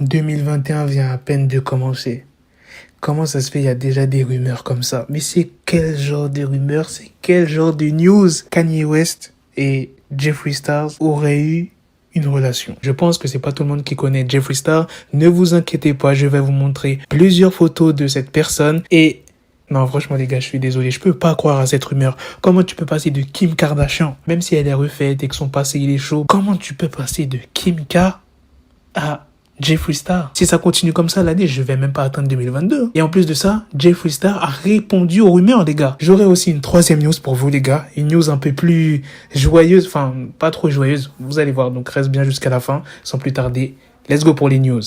2021 vient à peine de commencer. Comment ça se fait, il y a déjà des rumeurs comme ça? Mais c'est quel genre de rumeurs? C'est quel genre de news? Kanye West et Jeffree Star auraient eu une relation. Je pense que c'est pas tout le monde qui connaît Jeffree Star. Ne vous inquiétez pas, je vais vous montrer plusieurs photos de cette personne et non, franchement, les gars, je suis désolé. Je peux pas croire à cette rumeur. Comment tu peux passer de Kim Kardashian, même si elle est refaite et que son passé, il est chaud, comment tu peux passer de Kim K à Jeffree Star? Si ça continue comme ça l'année, je vais même pas attendre 2022. Et en plus de ça, Jeffree Star a répondu aux rumeurs, les gars. J'aurai aussi une troisième news pour vous, les gars. Une news un peu plus joyeuse. Enfin, pas trop joyeuse. Vous allez voir. Donc, reste bien jusqu'à la fin. Sans plus tarder, let's go pour les news.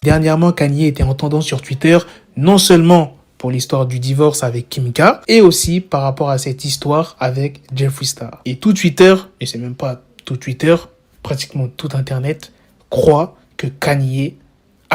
Dernièrement, Kanye était en tendance sur Twitter, non seulement pour l'histoire du divorce avec Kim K, et aussi par rapport à cette histoire avec Jeffree Star. Et tout Twitter, et c'est même pas tout Twitter, pratiquement tout Internet, croit que Kanye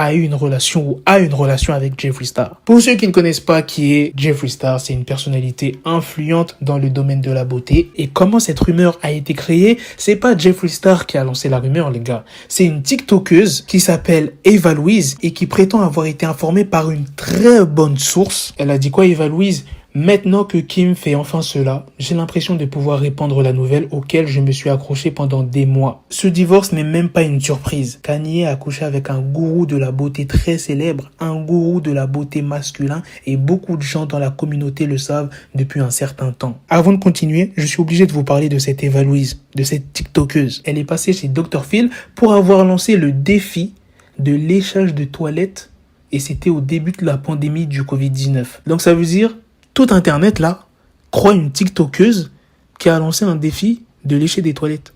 a eu une relation ou a une relation avec Jeffree Star. Pour ceux qui ne connaissent pas qui est Jeffree Star, c'est une personnalité influente dans le domaine de la beauté. Et comment cette rumeur a été créée? C'est pas Jeffree Star qui a lancé la rumeur, les gars. C'est une TikTokeuse qui s'appelle Eva Louise et qui prétend avoir été informée par une très bonne source. Elle a dit quoi, Eva Louise? Maintenant que Kim fait enfin cela, j'ai l'impression de pouvoir répandre la nouvelle auquel je me suis accroché pendant des mois. Ce divorce n'est même pas une surprise. Kanye a couché avec un gourou de la beauté très célèbre, un gourou de la beauté masculin, et beaucoup de gens dans la communauté le savent depuis un certain temps. Avant de continuer, je suis obligé de vous parler de cette Eva Louise, de cette TikTokeuse. Elle est passée chez Dr. Phil pour avoir lancé le défi de léchage de toilettes, et c'était au début de la pandémie du Covid-19. Donc ça veut dire tout Internet, là, croit une TikTokeuse qui a lancé un défi de lécher des toilettes.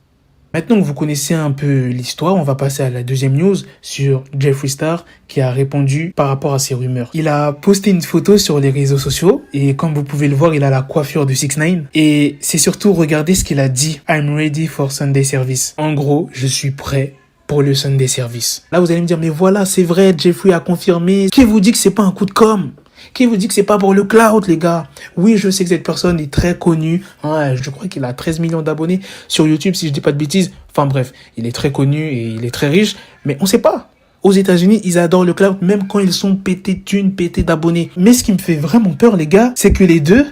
Maintenant que vous connaissez un peu l'histoire, on va passer à la deuxième news sur Jeffree Star qui a répondu par rapport à ces rumeurs. Il a posté une photo sur les réseaux sociaux et comme vous pouvez le voir, il a la coiffure de 6ix9ine. Et c'est surtout, regardez ce qu'il a dit. I'm ready for Sunday service. En gros, je suis prêt pour le Sunday service. Là, vous allez me dire, mais voilà, c'est vrai, Jeffree a confirmé. Qui vous dit que c'est pas un coup de com'? Qui vous dit que c'est pas pour le cloud, les gars? Oui, je sais que cette personne est très connue. Ouais, je crois qu'il a 13 millions d'abonnés sur YouTube, si je dis pas de bêtises. Enfin bref, il est très connu et il est très riche. Mais on sait pas. Aux États-Unis, ils adorent le cloud, même quand ils sont pétés de thunes, pétés d'abonnés. Mais ce qui me fait vraiment peur, les gars, c'est que les deux,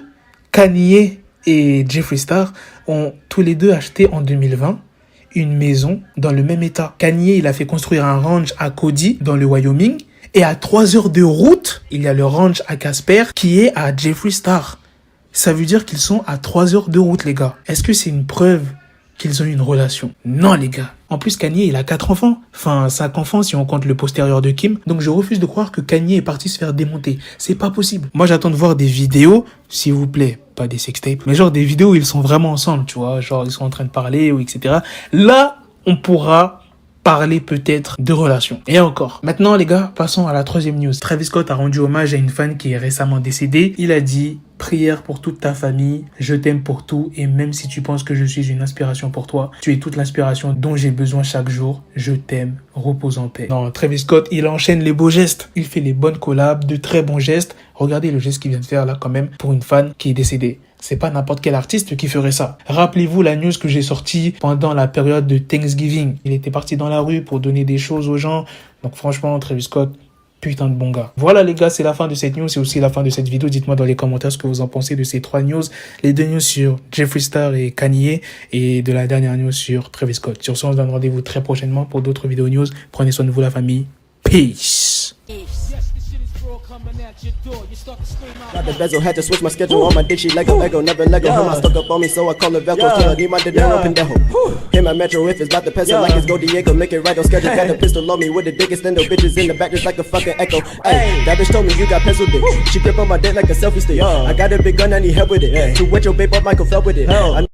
Kanye et Jeffree Star, ont tous les deux acheté en 2020 une maison dans le même état. Kanye, il a fait construire un ranch à Cody, dans le Wyoming. Et à 3 heures de route, il y a le ranch à Casper qui est à Jeffree Star. Ça veut dire qu'ils sont à 3 heures de route, les gars. Est-ce que c'est une preuve qu'ils ont eu une relation? Non, les gars. En plus, Kanye, il a 4 enfants. Enfin, 5 enfants si on compte le postérieur de Kim. Donc, je refuse de croire que Kanye est parti se faire démonter. C'est pas possible. Moi, j'attends de voir des vidéos, s'il vous plaît. Pas des sextapes, mais genre des vidéos où ils sont vraiment ensemble, tu vois. Genre, ils sont en train de parler, ou etc. Là, on pourra parler peut-être de relations. Et encore. Maintenant, les gars, passons à la troisième news. Travis Scott a rendu hommage à une fan qui est récemment décédée. Il a dit « Prière pour toute ta famille, je t'aime pour tout et même si tu penses que je suis une inspiration pour toi, tu es toute l'inspiration dont j'ai besoin chaque jour. Je t'aime, repose en paix. » Non, Travis Scott, il enchaîne les beaux gestes. Il fait les bonnes collabs, de très bons gestes. Regardez le geste qu'il vient de faire là quand même pour une fan qui est décédée. C'est pas n'importe quel artiste qui ferait ça. Rappelez-vous la news que j'ai sortie pendant la période de Thanksgiving. Il était parti dans la rue pour donner des choses aux gens. Donc franchement, Travis Scott, putain de bon gars. Voilà les gars, c'est la fin de cette news. C'est aussi la fin de cette vidéo. Dites-moi dans les commentaires ce que vous en pensez de ces 3 news. Les 2 news sur Jeffree Star et Kanye. Et de la dernière news sur Travis Scott. Sur ce, on se donne rendez-vous très prochainement pour d'autres vidéos news. Prenez soin de vous la famille. Peace. Got the bezel, had to switch my schedule on my dick, she Lego, never Lego. Her stuck up on me, so I call her Velcro. Tell her, need my dinero, pendejo. Hit my metro if it's about to peso, like it's Go Diego, make it right on schedule. Got a pistol on me with the dick extendo, bitches in the back just like a fucking echo. Ay, that bitch told me you got pencil dick. She grip on my dick like a selfie stick. I got a big gun, I need help with it. To wet your babe up, Michael fell with it.